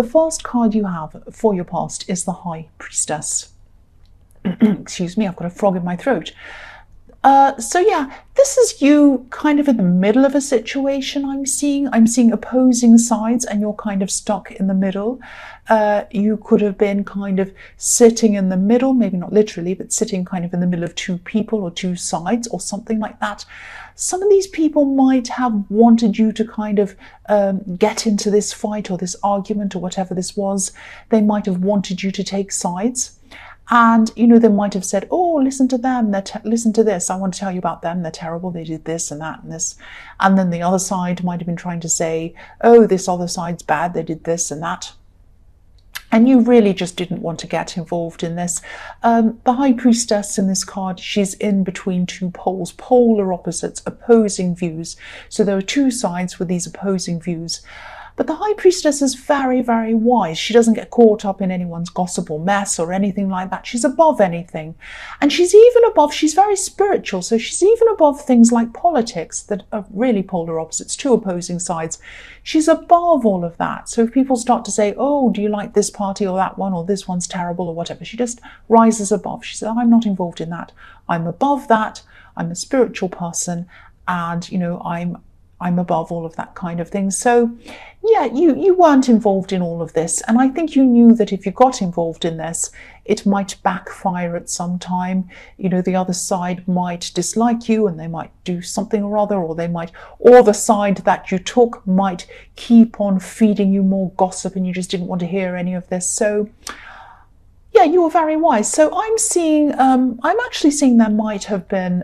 The first card you have for your past is the High Priestess. Excuse me, I've got a frog in my throat. So yeah, this is you kind of in the middle of a situation. I'm seeing opposing sides and you're kind of stuck in the middle. You could have been kind of sitting in the middle, maybe not literally, but sitting kind of in the middle of two people or two sides or something like that. Some of these people might have wanted you to kind of get into this fight or this argument or whatever this was. They might have wanted you to take sides. And, you know, they might have said, oh, listen to them, listen to this, I want to tell you about them, they're terrible, they did this and that and this. And then the other side might have been trying to say, oh, this other side's bad, they did this and that. And you really just didn't want to get involved in this. The High Priestess in this card, she's in between two poles, polar opposites, opposing views. So there are two sides with these opposing views. But the High Priestess is very, very wise. She doesn't get caught up in anyone's gossip or mess or anything like that. She's above anything. And she's very spiritual. So she's even above things like politics that are really polar opposites, two opposing sides. She's above all of that. So if people start to say, oh, do you like this party or that one, or this one's terrible or whatever, she just rises above. She says, I'm not involved in that. I'm above that. I'm a spiritual person. And, you know, I'm above all of that kind of thing. So yeah, you weren't involved in all of this. And I think you knew that if you got involved in this, it might backfire at some time. You know, the other side might dislike you and they might do something or other, or the side that you took might keep on feeding you more gossip and you just didn't want to hear any of this. So yeah, you were very wise. So I'm actually seeing there might have been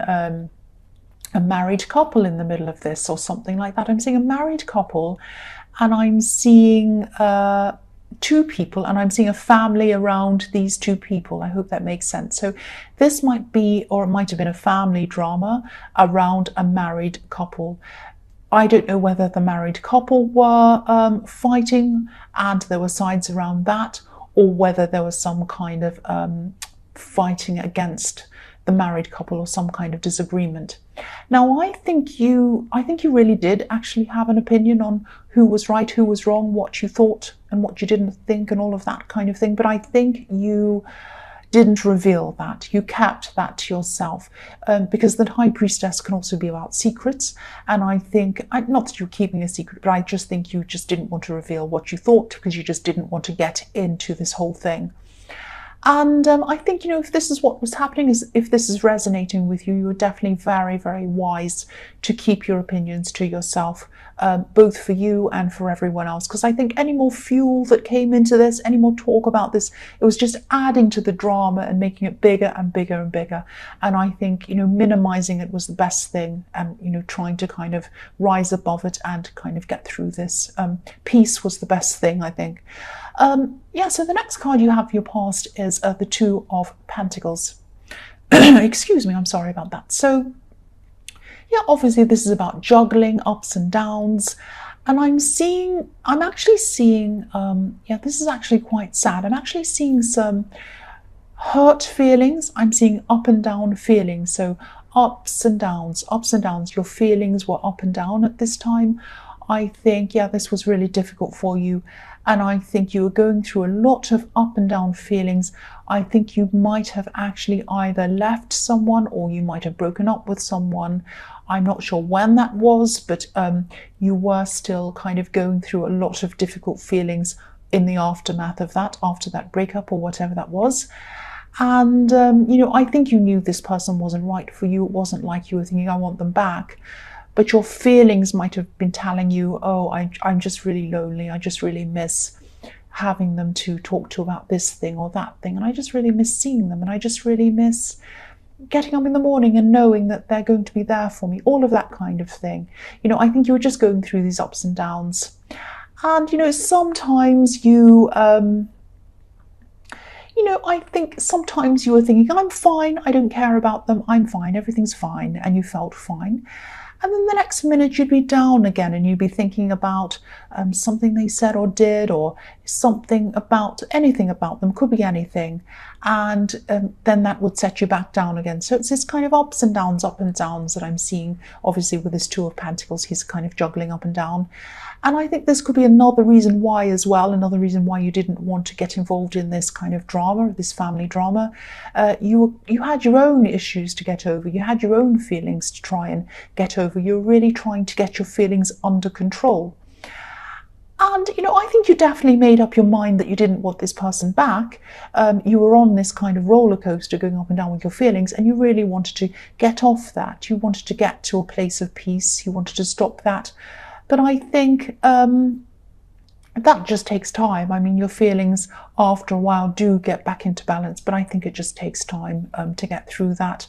a married couple in the middle of this or something like that. I'm seeing a married couple and I'm seeing two people and I'm seeing a family around these two people. I hope that makes sense. So this might be, or it might have been, a family drama around a married couple. I don't know whether the married couple were fighting and there were sides around that, or whether there was some kind of fighting against the married couple or some kind of disagreement. Now, I think you really did actually have an opinion on who was right, who was wrong, what you thought and what you didn't think and all of that kind of thing. But I think you didn't reveal that. You kept that to yourself, because the High Priestess can also be about secrets. And I think, not that you're keeping a secret, but I just think you just didn't want to reveal what you thought because you just didn't want to get into this whole thing. And I think, you know, if this is what was happening, if this is resonating with you, you're definitely very, very wise to keep your opinions to yourself, both for you and for everyone else. Because I think any more fuel that came into this, any more talk about this, it was just adding to the drama and making it bigger and bigger and bigger. And I think, you know, minimizing it was the best thing, and, you know, trying to kind of rise above it and kind of get through this. Peace was the best thing, I think. Yeah, so the next card you have for your past is the Two of Pentacles. Excuse me, I'm sorry about that. So, yeah, obviously this is about juggling ups and downs. And I'm actually seeing, yeah, this is actually quite sad. I'm actually seeing some hurt feelings. I'm seeing up and down feelings. So ups and downs, ups and downs. Your feelings were up and down at this time. I think, yeah, this was really difficult for you. And I think you were going through a lot of up and down feelings. I think you might have actually either left someone or you might have broken up with someone. I'm not sure when that was, but you were still kind of going through a lot of difficult feelings in the aftermath of that, after that breakup or whatever that was. And, you know, I think you knew this person wasn't right for you. It wasn't like you were thinking, I want them back. But your feelings might have been telling you, oh, I'm just really lonely. I just really miss having them to talk to about this thing or that thing. And I just really miss seeing them. And I just really miss getting up in the morning and knowing that they're going to be there for me. All of that kind of thing. You know, I think you were just going through these ups and downs. And, you know, sometimes you know, I think sometimes you were thinking, I'm fine. I don't care about them. I'm fine. Everything's fine. And you felt fine. And then the next minute you'd be down again and you'd be thinking about something they said or did, or something about anything about them, could be anything. and then that would set you back down again. So it's this kind of ups and downs that I'm seeing. Obviously with this Two of Pentacles, he's kind of juggling up and down. And I think this could be another reason why as well, another reason why you didn't want to get involved in this kind of drama, this family drama. You had your own issues to get over. You had your own feelings to try and get over. You're really trying to get your feelings under control. And, I think you definitely made up your mind that you didn't want this person back. You were on this kind of roller coaster going up and down with your feelings, and you really wanted to get off that. You wanted to get to a place of peace. You wanted to stop that. But I think that just takes time. I mean, your feelings after a while do get back into balance, but I think it just takes time to get through that.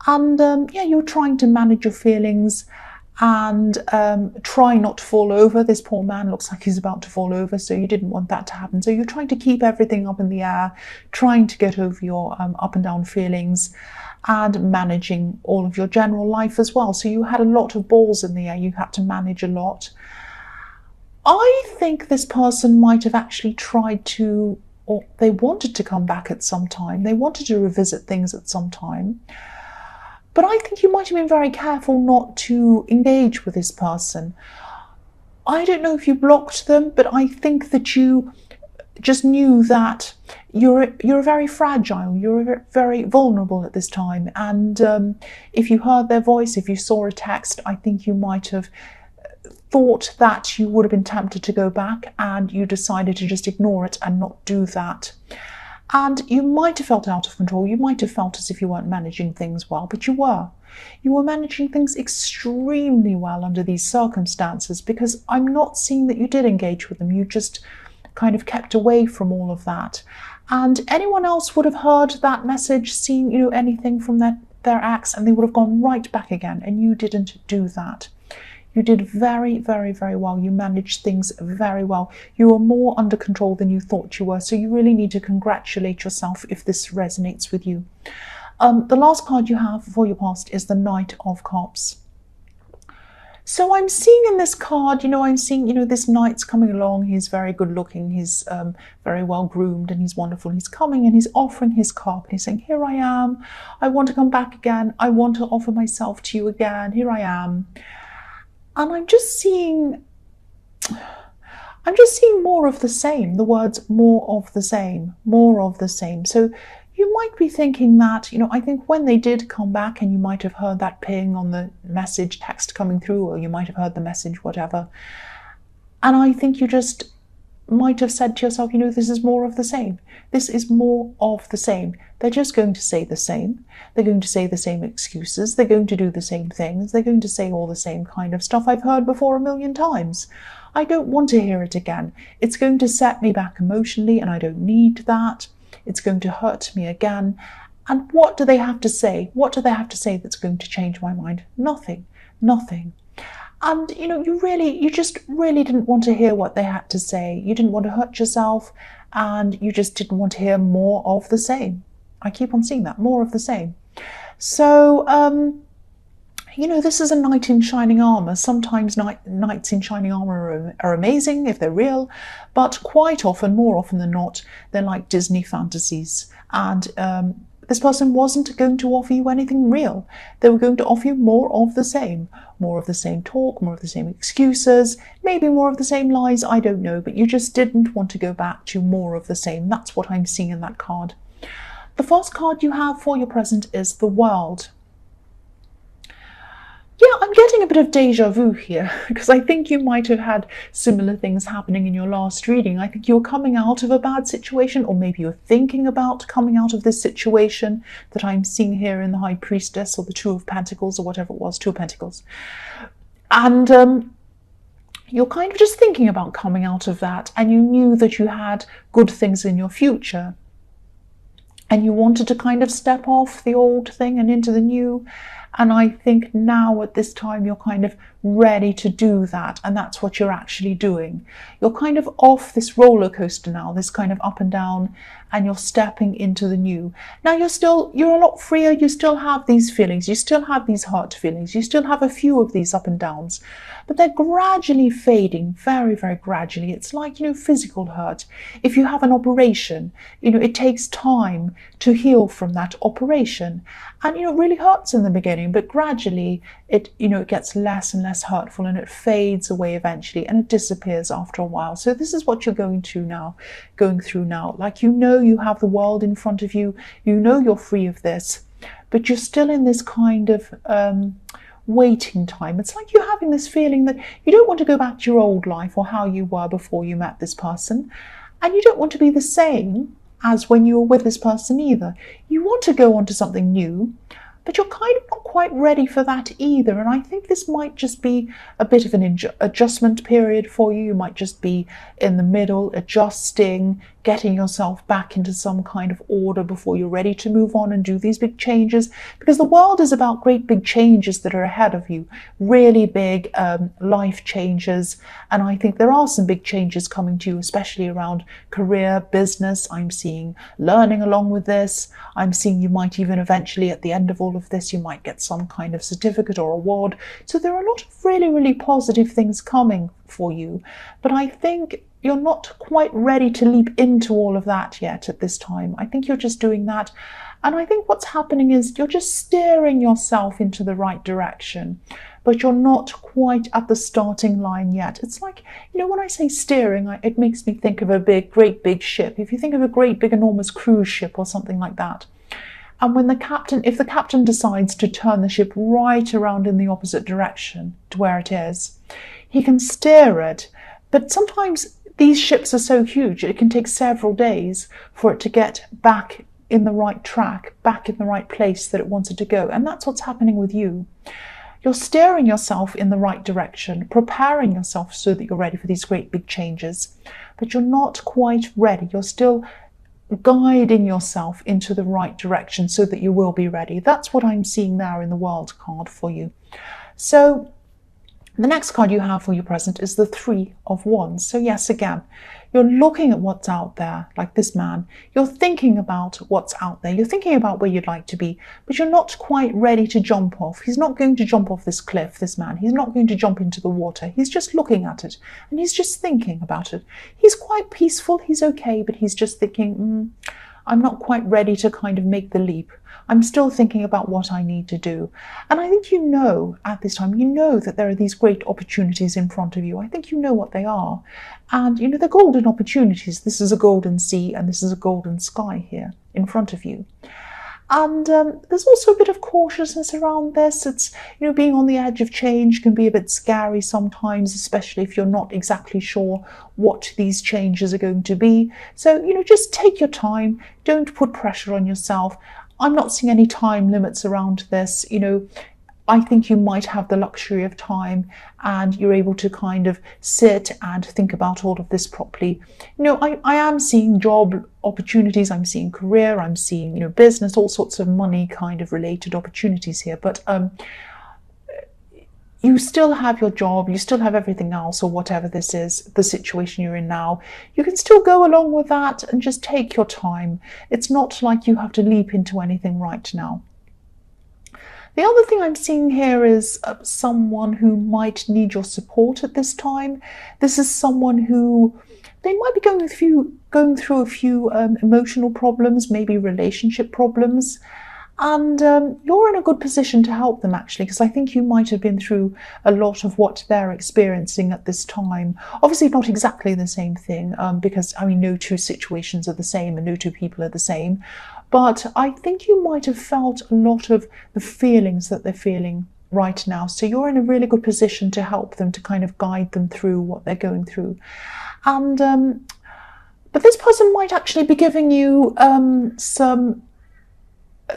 And you're trying to manage your feelings and try not to fall over. This poor man looks like he's about to fall over, so you didn't want that to happen. So you're trying to keep everything up in the air, trying to get over your up and down feelings, and managing all of your general life as well. So you had a lot of balls in the air. You had to manage a lot. I think this person might have actually tried to, or they wanted to come back at some time. They wanted to revisit things at some time. But I think you might have been very careful not to engage with this person. I don't know if you blocked them, but I think that you just knew that you're very fragile, you're very vulnerable at this time. And if you heard their voice, if you saw a text, I think you might have thought that you would have been tempted to go back, and you decided to just ignore it and not do that. And you might have felt out of control. You might have felt as if you weren't managing things well, but you were. You were managing things extremely well under these circumstances, because I'm not seeing that you did engage with them. You just kind of kept away from all of that. And anyone else would have heard that message, seen, anything from their acts, and they would have gone right back again. And you didn't do that. You did very, very, very well. You managed things very well. You were more under control than you thought you were. So you really need to congratulate yourself if this resonates with you. The last card you have for your past is the Knight of Cups. So I'm seeing in this card, I'm seeing, this knight's coming along. He's very good looking. He's very well groomed, and he's wonderful. He's coming and he's offering his cup. And he's saying, here I am. I want to come back again. I want to offer myself to you again. Here I am. And I'm just seeing more of the same. The words more of the same, more of the same. So you might be thinking that, I think when they did come back, and you might have heard that ping on the message text coming through, or you might have heard the message, whatever. And I think you just might have said to yourself, this is more of the same. This is more of the same. They're just going to say the same. They're going to say the same excuses. They're going to do the same things. They're going to say all the same kind of stuff I've heard before a million times. I don't want to hear it again. It's going to set me back emotionally, and I don't need that. It's going to hurt me again. And what do they have to say? What do they have to say that's going to change my mind? Nothing. Nothing. And, you just really didn't want to hear what they had to say. You didn't want to hurt yourself, and you just didn't want to hear more of the same. I keep on seeing that, more of the same. So, this is a knight in shining armor. Sometimes knights in shining armor are amazing if they're real, but quite often, more often than not, they're like Disney fantasies. And this person wasn't going to offer you anything real. They were going to offer you more of the same talk, more of the same excuses, maybe more of the same lies, I don't know, but you just didn't want to go back to more of the same. That's what I'm seeing in that card. The first card you have for your present is the World. Yeah, I'm getting a bit of deja vu here, because I think you might have had similar things happening in your last reading. I think you're coming out of a bad situation, or maybe you're thinking about coming out of this situation that I'm seeing here in the High Priestess, or the Two of Pentacles, or whatever it was, Two of Pentacles. And you're kind of just thinking about coming out of that, and you knew that you had good things in your future. And you wanted to kind of step off the old thing and into the new. And I think now at this time you're kind of ready to do that, and that's what you're actually doing. You're kind of off this roller coaster now, this kind of up and down, and you're stepping into the new. Now you're a lot freer. You still have these feelings, you still have these hurt feelings, you still have a few of these up and downs, but they're gradually fading, very, very gradually. It's like, physical hurt. If you have an operation, it takes time to heal from that operation. And, it really hurts in the beginning, but gradually it gets less and less hurtful, and it fades away eventually, and it disappears after a while. So this is what you're going through now. Like, you have the world in front of you, you're free of this, but you're still in this kind of waiting time. It's like you're having this feeling that you don't want to go back to your old life or how you were before you met this person, and you don't want to be the same as when you were with this person either. You want to go on to something new, but you're kind of not quite ready for that either. And I think this might just be a bit of an adjustment period for you. You might just be in the middle, adjusting, getting yourself back into some kind of order before you're ready to move on and do these big changes, because the world is about great big changes that are ahead of you, really big life changes. And I think there are some big changes coming to you, especially around career, business. I'm seeing learning along with this. I'm seeing you might even eventually, at the end of all of this, you might get some kind of certificate or award. So there are a lot of really, really positive things coming for you. But I think you're not quite ready to leap into all of that yet at this time. I think you're just doing that. And I think what's happening is you're just steering yourself into the right direction, but you're not quite at the starting line yet. It's like, when I say steering, it makes me think of a great big ship. If you think of a great big enormous cruise ship or something like that, and if the captain decides to turn the ship right around in the opposite direction to where it is, he can steer it. But sometimes these ships are so huge, it can take several days for it to get back in the right track, back in the right place that it wanted to go. And that's what's happening with you. You're steering yourself in the right direction, preparing yourself so that you're ready for these great big changes, but you're not quite ready. You're still guiding yourself into the right direction so that you will be ready. That's what I'm seeing there in the World card for you. So the next card you have for your present is the Three of Wands. So yes, again, you're looking at what's out there, like this man. You're thinking about what's out there. You're thinking about where you'd like to be, but you're not quite ready to jump off. He's not going to jump off this cliff, this man. He's not going to jump into the water. He's just looking at it, and he's just thinking about it. He's quite peaceful. He's okay, but he's just thinking, I'm not quite ready to kind of make the leap. I'm still thinking about what I need to do. And I think at this time, that there are these great opportunities in front of you. I think you know what they are. And, they're golden opportunities. This is a golden sea and this is a golden sky here in front of you. And there's also a bit of cautiousness around this. It's, being on the edge of change can be a bit scary sometimes, especially if you're not exactly sure what these changes are going to be. So, just take your time. Don't put pressure on yourself. I'm not seeing any time limits around this. I think you might have the luxury of time and you're able to kind of sit and think about all of this properly. I am seeing job opportunities, I'm seeing career, I'm seeing, business, all sorts of money kind of related opportunities here. But you still have your job, you still have everything else, or whatever this is, the situation you're in now. You can still go along with that and just take your time. It's not like you have to leap into anything right now. The other thing I'm seeing here is someone who might need your support at this time. This is someone who, they might be going through a few emotional problems, maybe relationship problems. And you're in a good position to help them, actually, because I think you might have been through a lot of what they're experiencing at this time. Obviously not exactly the same thing, because, no two situations are the same and no two people are the same. But I think you might have felt a lot of the feelings that they're feeling right now. So you're in a really good position to help them, to kind of guide them through what they're going through. And but this person might actually be giving you some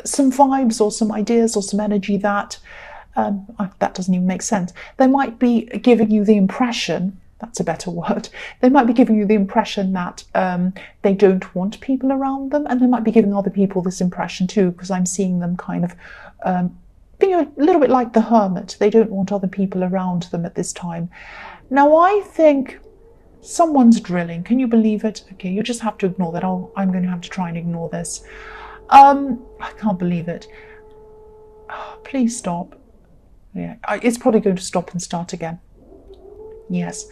vibes or some ideas or some energy that doesn't even make sense. They might be giving you the impression, that's a better word, they might be giving you the impression that they don't want people around them, and they might be giving other people this impression too, because I'm seeing them kind of think you're a little bit like the hermit. They don't want other people around them at this time. Now, I think someone's drilling. Can you believe it? Okay, you just have to ignore that. I'm going to have to try and ignore this. I can't believe it. Oh, please stop. Yeah, it's probably going to stop and start again. Yes.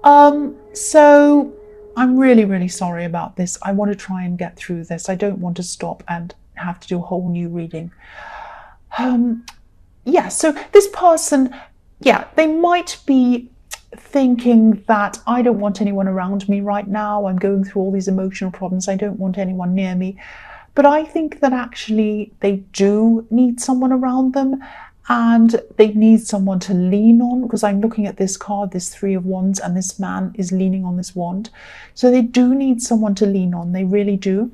So I'm really, really sorry about this. I want to try and get through this. I don't want to stop and have to do a whole new reading. Yeah, so this person, yeah, they might be thinking that I don't want anyone around me right now. I'm going through all these emotional problems. I don't want anyone near me. But I think that actually they do need someone around them, and they need someone to lean on, because I'm looking at this card, this Three of Wands, and this man is leaning on this wand. So they do need someone to lean on. They really do.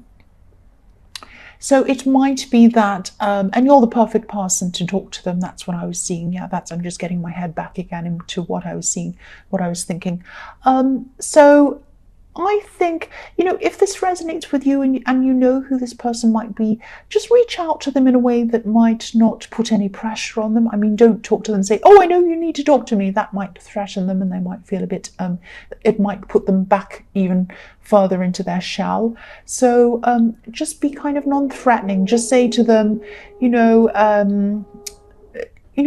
So it might be that, and you're the perfect person to talk to them. That's what I was seeing. Yeah, I'm just getting my head back again into what I was seeing, what I was thinking. So I think, if this resonates with you and you know who this person might be, just reach out to them in a way that might not put any pressure on them. I mean, don't talk to them and say, oh, I know you need to talk to me. That might threaten them and they might feel a bit, it might put them back even further into their shell. So just be kind of non-threatening. Just say to them,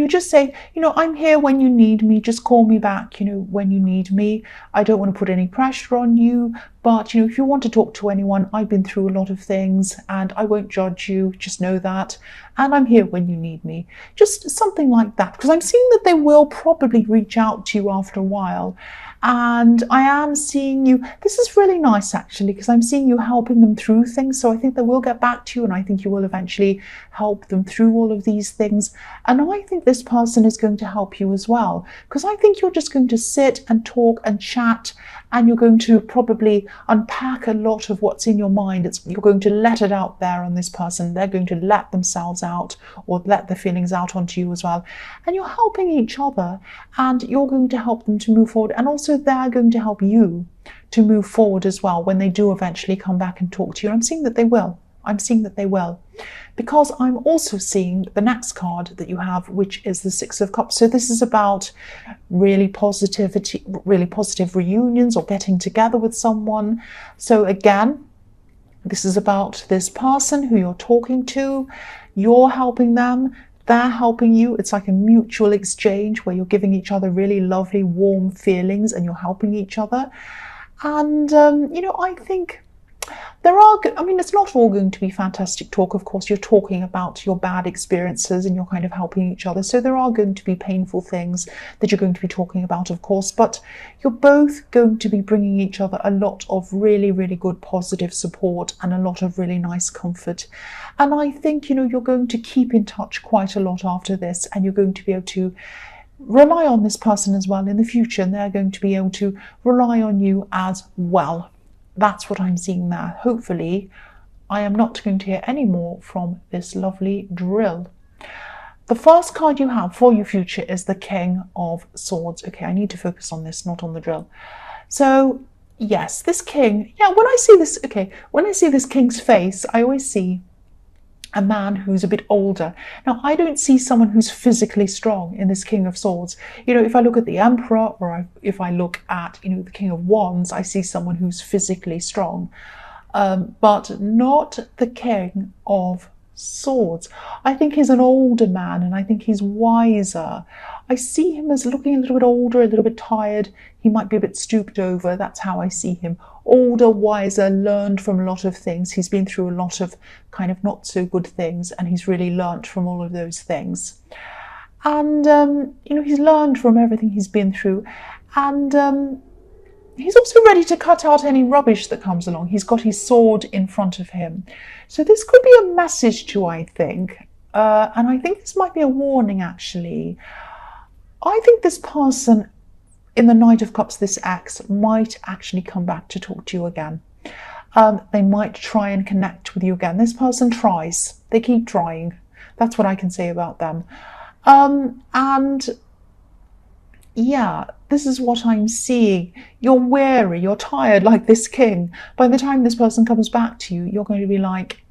just say, I'm here when you need me. Just call me back, when you need me. I don't want to put any pressure on you. But, if you want to talk to anyone, I've been through a lot of things and I won't judge you. Just know that. And I'm here when you need me. Just something like that. Because I'm seeing that they will probably reach out to you after a while. And I am seeing you, this is really nice actually, because I'm seeing you helping them through things. So I think they will get back to you, and I think you will eventually help them through all of these things. And I think this person is going to help you as well, because I think you're just going to sit and talk and chat, and you're going to probably unpack a lot of what's in your mind. You're going to let it out there on this person. They're going to let themselves out, or let their feelings out onto you as well. And you're helping each other, and you're going to help them to move forward. And also they're going to help you to move forward as well when they do eventually come back and talk to you. And I'm seeing that they will. I'm seeing that they will. Because I'm also seeing the next card that you have, which is the Six of Cups. So this is about really positive reunions or getting together with someone. So again, this is about this person who you're talking to. You're helping them. They're helping you. It's like a mutual exchange where you're giving each other really lovely, warm feelings and you're helping each other. And, I think it's not all going to be fantastic talk. Of course, you're talking about your bad experiences and you're kind of helping each other. So there are going to be painful things that you're going to be talking about, of course, but you're both going to be bringing each other a lot of really, really good positive support and a lot of really nice comfort. And I think, you're going to keep in touch quite a lot after this, and you're going to be able to rely on this person as well in the future, and they're going to be able to rely on you as well. That's what I'm seeing there. Hopefully, I am not going to hear any more from this lovely drill. The first card you have for your future is the King of Swords. Okay, I need to focus on this, not on the drill. So, yes, this king, when I see this king's face, I always see a man who's a bit older. Now, I don't see someone who's physically strong in this King of Swords. If I look at the Emperor, or if I look at, the King of Wands, I see someone who's physically strong, but not the King of Swords. I think he's an older man, and I think he's wiser. I see him as looking a little bit older, a little bit tired. He might be a bit stooped over. That's how I see him. Older, wiser, learned from a lot of things. He's been through a lot of kind of not so good things, and he's really learnt from all of those things. And, he's learned from everything he's been through. And he's also ready to cut out any rubbish that comes along. He's got his sword in front of him. So this could be a message to you, I think. And I think this might be a warning, actually. I think this person in the Knight of Cups, this ex, might actually come back to talk to you again. They might try and connect with you again. This person tries. They keep trying. That's what I can say about them. This is what I'm seeing. You're weary, you're tired like this king. By the time this person comes back to you, you're going to be like,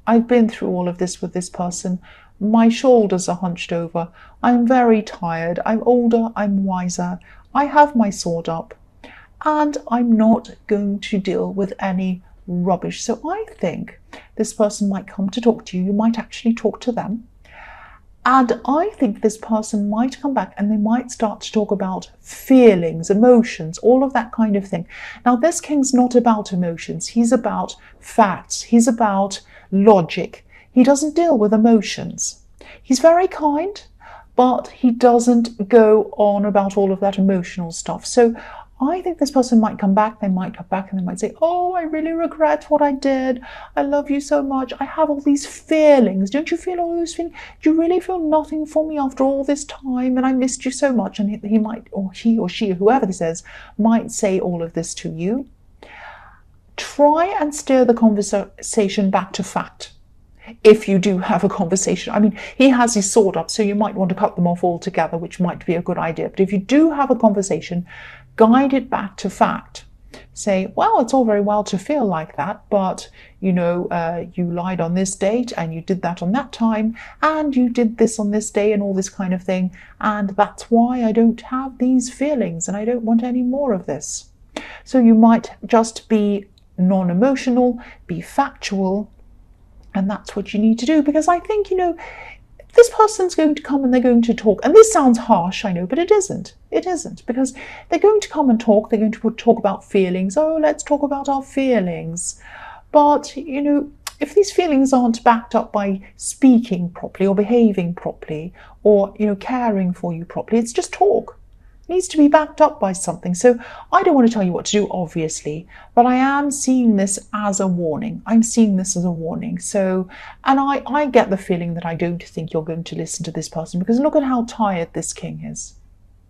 I've been through all of this with this person. My shoulders are hunched over. I'm very tired. I'm older. I'm wiser. I have my sword up. And I'm not going to deal with any rubbish. So I think this person might come to talk to you. You might actually talk to them. And I think this person might come back and they might start to talk about feelings, emotions, all of that kind of thing. Now, this king's not about emotions. He's about facts. He's about logic. He doesn't deal with emotions. He's very kind, but he doesn't go on about all of that emotional stuff. So I think this person might come back, they might come back and they might say, oh, I really regret what I did. I love you so much. I have all these feelings. Don't you feel all those feelings? Do you really feel nothing for me after all this time? And I missed you so much. And he might, or he or she, whoever this is, might say all of this to you. Try and steer the conversation back to fact. If you do have a conversation. I mean, he has his sword up, so you might want to cut them off altogether, which might be a good idea. But if you do have a conversation, guide it back to fact. Say, well, it's all very well to feel like that, but, you know, you lied on this date and you did that on that time and you did this on this day and all this kind of thing. And that's why I don't have these feelings and I don't want any more of this. So you might just be non-emotional, be factual, and that's what you need to do. Because I think, you know, this person's going to come and they're going to talk. And this sounds harsh, I know, but it isn't. It isn't. Because they're going to come and talk. They're going to talk about feelings. Oh, let's talk about our feelings. But, you know, if these feelings aren't backed up by speaking properly or behaving properly or, you know, caring for you properly, it's just talk. Needs to be backed up by something. So I don't want to tell you what to do, obviously, but I am seeing this as a warning. I'm seeing this as a warning. So, and I get the feeling that I don't think you're going to listen to this person, because look at how tired this king is.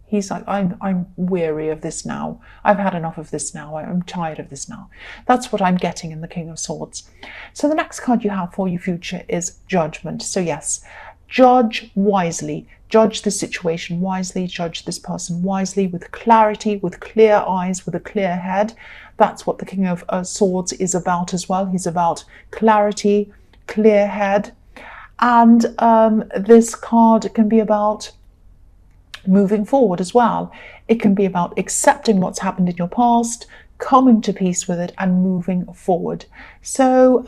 He's like, I'm weary of this now. I've had enough of this now. I'm tired of this now. That's what I'm getting in the King of Swords. So the next card you have for your future is Judgment. So yes, judge wisely. Judge the situation wisely, judge this person wisely, with clarity, with clear eyes, with a clear head. That's what the King of Swords is about as well. He's about clarity, clear head. And this card can be about moving forward as well. It can be about accepting what's happened in your past, coming to peace with it and moving forward. So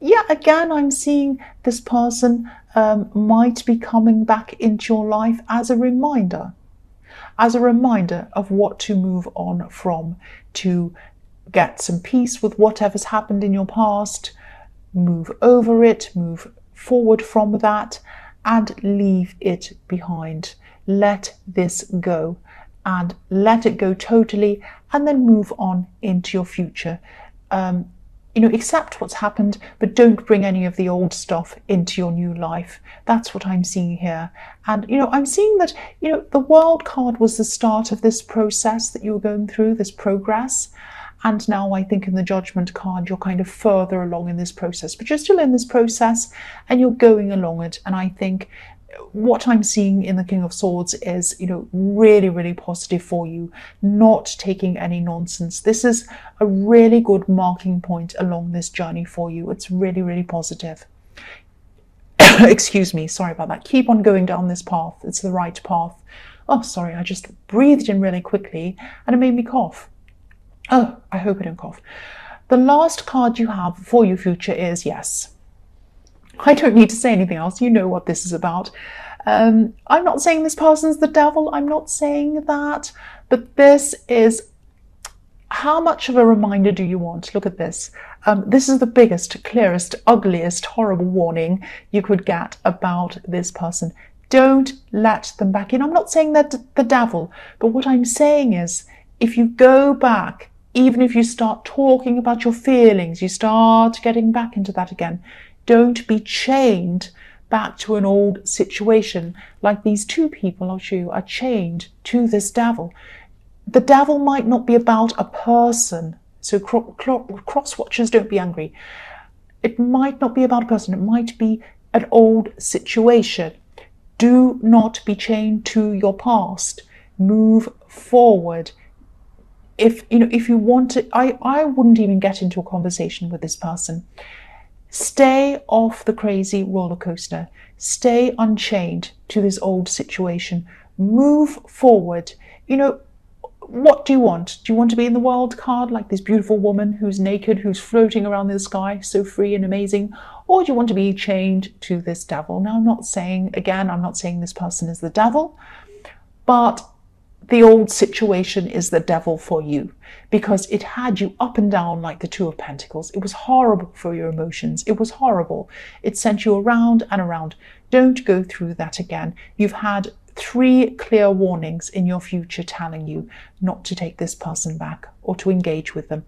yeah, again, I'm seeing this person might be coming back into your life as a reminder of what to move on from, to get some peace with whatever's happened in your past, move over it, move forward from that, and leave it behind. Let this go, and let it go totally, and then move on into your future. You know, accept what's happened, but don't bring any of the old stuff into your new life. That's what I'm seeing here. And, you know, I'm seeing that, you know, the World card was the start of this process that you were going through, this progress. And now I think in the Judgment card, you're kind of further along in this process, but you're still in this process and you're going along it. And I think what I'm seeing in the King of Swords is, you know, really, really positive for you, not taking any nonsense. This is a really good marking point along this journey for you. It's really, really positive. Excuse me, sorry about that. Keep on going down this path. It's the right path. Oh, sorry, I just breathed in really quickly and it made me cough. Oh, I hope I don't cough. The last card you have for your future is Yes. I don't need to say anything else. You know what this is about. I'm not saying this person's the devil. I'm not saying that. But this is, how much of a reminder do you want? Look at this. This is the biggest, clearest, ugliest, horrible warning you could get about this person. Don't let them back in. I'm not saying that the devil. But what I'm saying is, if you go back, even if you start talking about your feelings, you start getting back into that again, don't be chained back to an old situation like these two people I'll show you are chained to this devil. The devil might not be about a person. So cross watchers, don't be angry. It might not be about a person. It might be an old situation. Do not be chained to your past. Move forward. If you want to, I wouldn't even get into a conversation with this person. Stay off the crazy roller coaster. Stay unchained to this old situation. Move forward. You know, what do you want? Do you want to be in the wild card like this beautiful woman who's naked, who's floating around the sky, so free and amazing? Or do you want to be chained to this devil? Now, I'm not saying this person is the devil, but the old situation is the devil for you, because it had you up and down like the Two of Pentacles. It was horrible for your emotions. It was horrible. It sent you around and around. Don't go through that again. You've had 3 clear warnings in your future telling you not to take this person back or to engage with them.